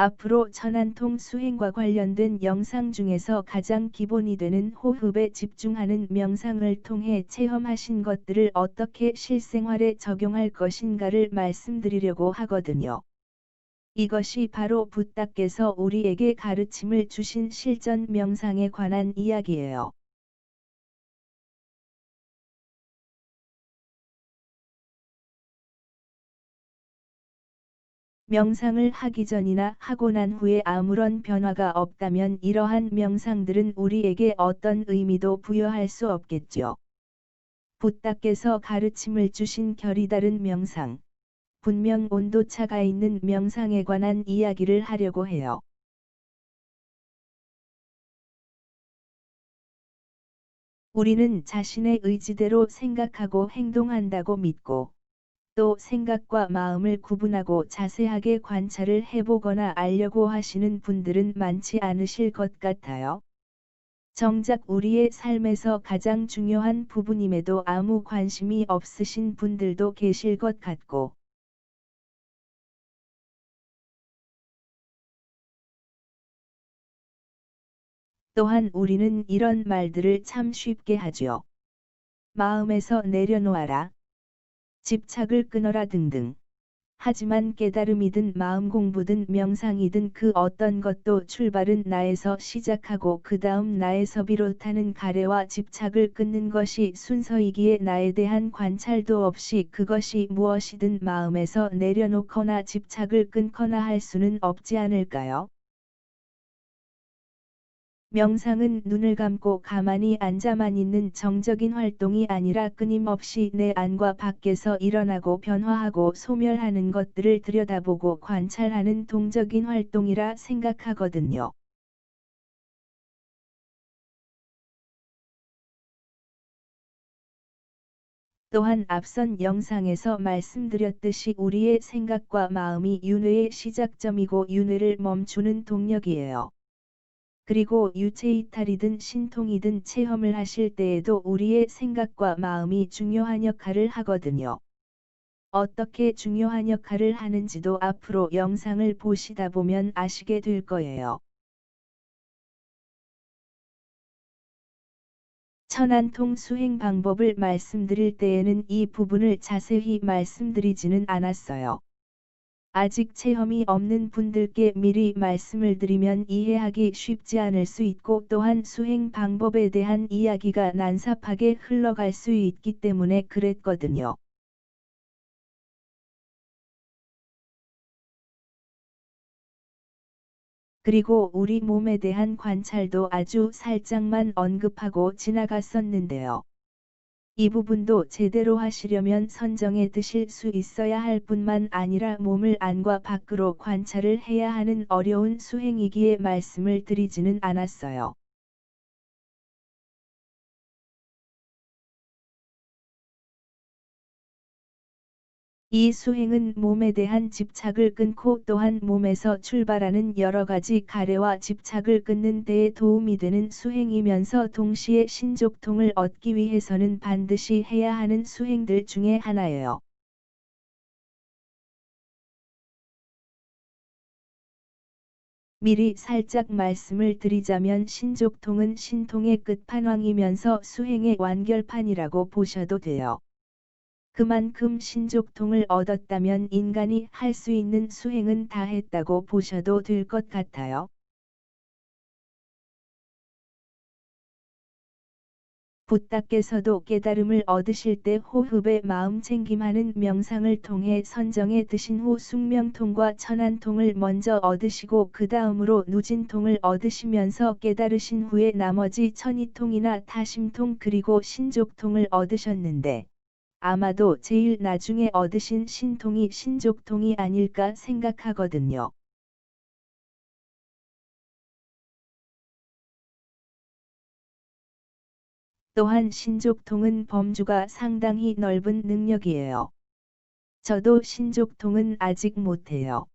앞으로 천안통 수행과 관련된 영상 중에서 가장 기본이 되는 호흡에 집중하는 명상을 통해 체험하신 것들을 어떻게 실생활에 적용할 것인가를 말씀드리려고 하거든요. 이것이 바로 부다께서 우리에게 가르침을 주신 실전 명상에 관한 이야기예요. 명상을 하기 전이나 하고 난 후에 아무런 변화가 없다면 이러한 명상들은 우리에게 어떤 의미도 부여할 수 없겠죠. 부다께서 가르침을 주신 결이 다른 명상, 분명 온도차가 있는 명상에 관한 이야기를 하려고 해요. 우리는 자신의 의지대로 생각하고 행동한다고 믿고, 또 생각과 마음을 구분하고 자세하게 관찰을 해보거나 알려고 하시는 분들은 많지 않으실 것 같아요. 정작 우리의 삶에서 가장 중요한 부분임에도 아무 관심이 없으신 분들도 계실 것 같고, 또한 우리는 이런 말들을 참 쉽게 하죠. 마음에서 내려놓아라. 집착을 끊어라 등등. 하지만 깨달음이든 마음 공부든 명상이든 그 어떤 것도 출발은 나에서 시작하고 그 다음 나에서 비롯하는 가래와 집착을 끊는 것이 순서이기에 나에 대한 관찰도 없이 그것이 무엇이든 마음에서 내려놓거나 집착을 끊거나 할 수는 없지 않을까요? 명상은 눈을 감고 가만히 앉아만 있는 정적인 활동이 아니라 끊임없이 내 안과 밖에서 일어나고 변화하고 소멸하는 것들을 들여다보고 관찰하는 동적인 활동이라 생각하거든요. 또한 앞선 영상에서 말씀드렸듯이 우리의 생각과 마음이 윤회의 시작점이고 윤회를 멈추는 동력이에요. 그리고 유체이탈이든 신통이든 체험을 하실 때에도 우리의 생각과 마음이 중요한 역할을 하거든요. 어떻게 중요한 역할을 하는지도 앞으로 영상을 보시다 보면 아시게 될 거예요. 천안통 수행 방법을 말씀드릴 때에는 이 부분을 자세히 말씀드리지는 않았어요. 아직 체험이 없는 분들께 미리 말씀을 드리면 이해하기 쉽지 않을 수 있고 또한 수행 방법에 대한 이야기가 난삽하게 흘러갈 수 있기 때문에 그랬거든요. 그리고 우리 몸에 대한 관찰도 아주 살짝만 언급하고 지나갔었는데요. 이 부분도 제대로 하시려면 선정해 드실 수 있어야 할 뿐만 아니라 몸을 안과 밖으로 관찰을 해야 하는 어려운 수행이기에 말씀을 드리지는 않았어요. 이 수행은 몸에 대한 집착을 끊고 또한 몸에서 출발하는 여러 가지 가래와 집착을 끊는 데에 도움이 되는 수행이면서 동시에 신족통을 얻기 위해서는 반드시 해야 하는 수행들 중에 하나예요. 미리 살짝 말씀을 드리자면 신족통은 신통의 끝판왕이면서 수행의 완결판이라고 보셔도 돼요. 그만큼 신족통을 얻었다면 인간이 할 수 있는 수행은 다 했다고 보셔도 될 것 같아요. 부다께서도 깨달음을 얻으실 때 호흡에 마음 챙김하는 명상을 통해 선정해 드신 후 숙명통과 천안통을 먼저 얻으시고 그 다음으로 누진통을 얻으시면서 깨달으신 후에 나머지 천이통이나 타심통 그리고 신족통을 얻으셨는데 아마도 제일 나중에 얻으신 신통이 신족통이 아닐까 생각하거든요. 또한 신족통은 범주가 상당히 넓은 능력이에요. 저도 신족통은 아직 못해요.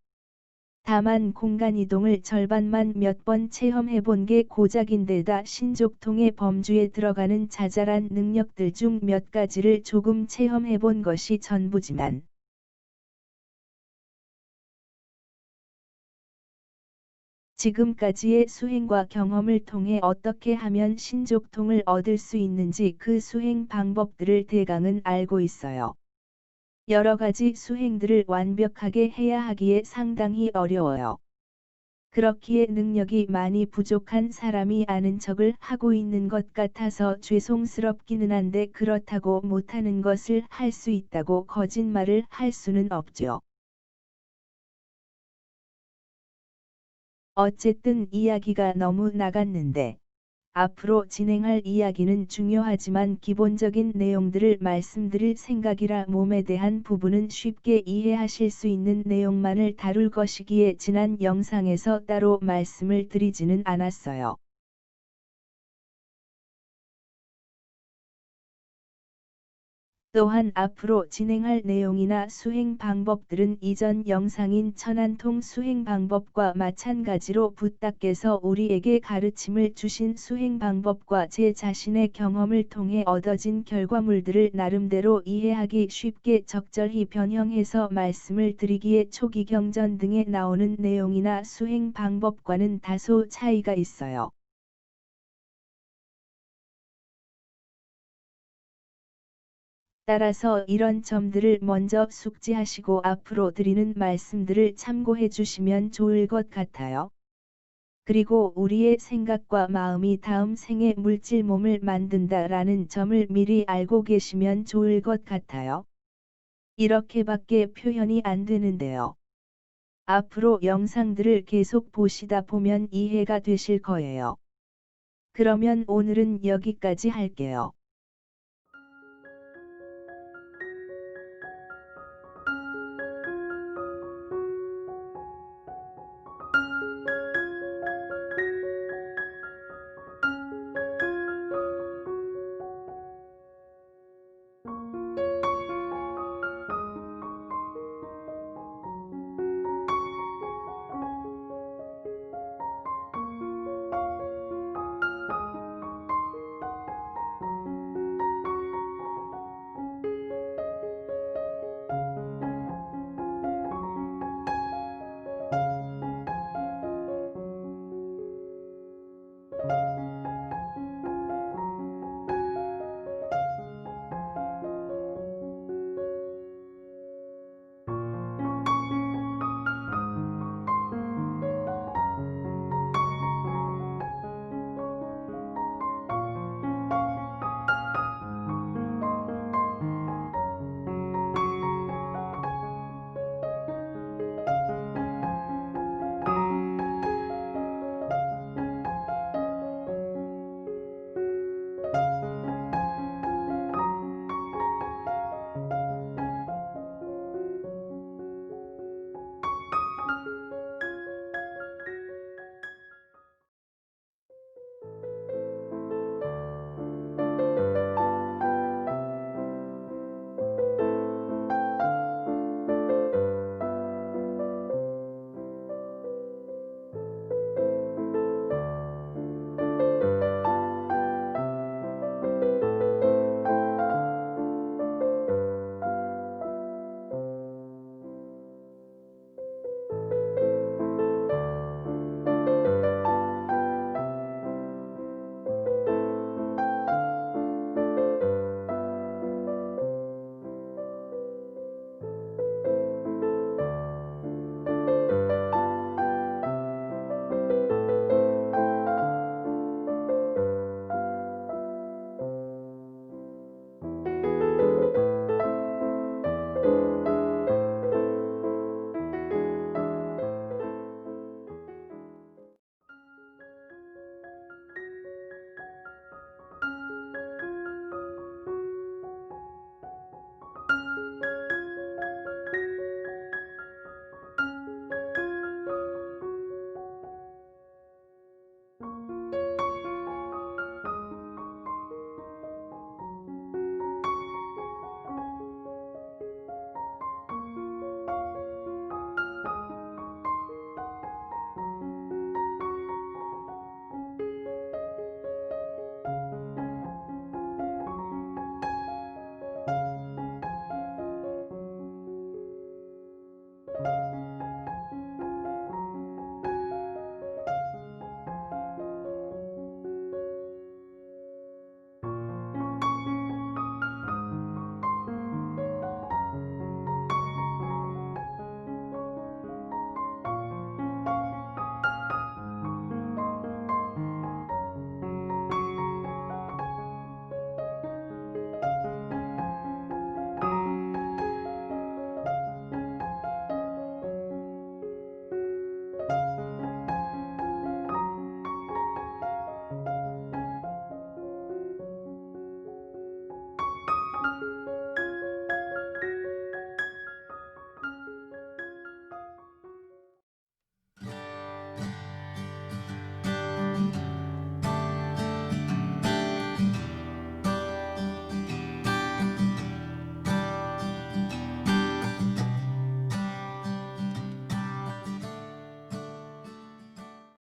다만 공간 이동을 절반만 몇 번 체험해 본 게 고작인데다 신족통의 범주에 들어가는 자잘한 능력들 중 몇 가지를 조금 체험해 본 것이 전부지만 지금까지의 수행과 경험을 통해 어떻게 하면 신족통을 얻을 수 있는지 그 수행 방법들을 대강은 알고 있어요. 여러 가지 수행들을 완벽하게 해야 하기에 상당히 어려워요. 그렇기에 능력이 많이 부족한 사람이 아는 척을 하고 있는 것 같아서 죄송스럽기는 한데 그렇다고 못하는 것을 할 수 있다고 거짓말을 할 수는 없죠. 어쨌든 이야기가 너무 나갔는데 앞으로 진행할 이야기는 중요하지만 기본적인 내용들을 말씀드릴 생각이라 몸에 대한 부분은 쉽게 이해하실 수 있는 내용만을 다룰 것이기에 지난 영상에서 따로 말씀을 드리지는 않았어요. 또한 앞으로 진행할 내용이나 수행 방법들은 이전 영상인 천안통 수행 방법과 마찬가지로 붓다께서 우리에게 가르침을 주신 수행 방법과 제 자신의 경험을 통해 얻어진 결과물들을 나름대로 이해하기 쉽게 적절히 변형해서 말씀을 드리기에 초기경전 등에 나오는 내용이나 수행 방법과는 다소 차이가 있어요. 따라서 이런 점들을 먼저 숙지하시고 앞으로 드리는 말씀들을 참고해 주시면 좋을 것 같아요. 그리고 우리의 생각과 마음이 다음 생에 물질 몸을 만든다라는 점을 미리 알고 계시면 좋을 것 같아요. 이렇게밖에 표현이 안 되는데요. 앞으로 영상들을 계속 보시다 보면 이해가 되실 거예요. 그러면 오늘은 여기까지 할게요.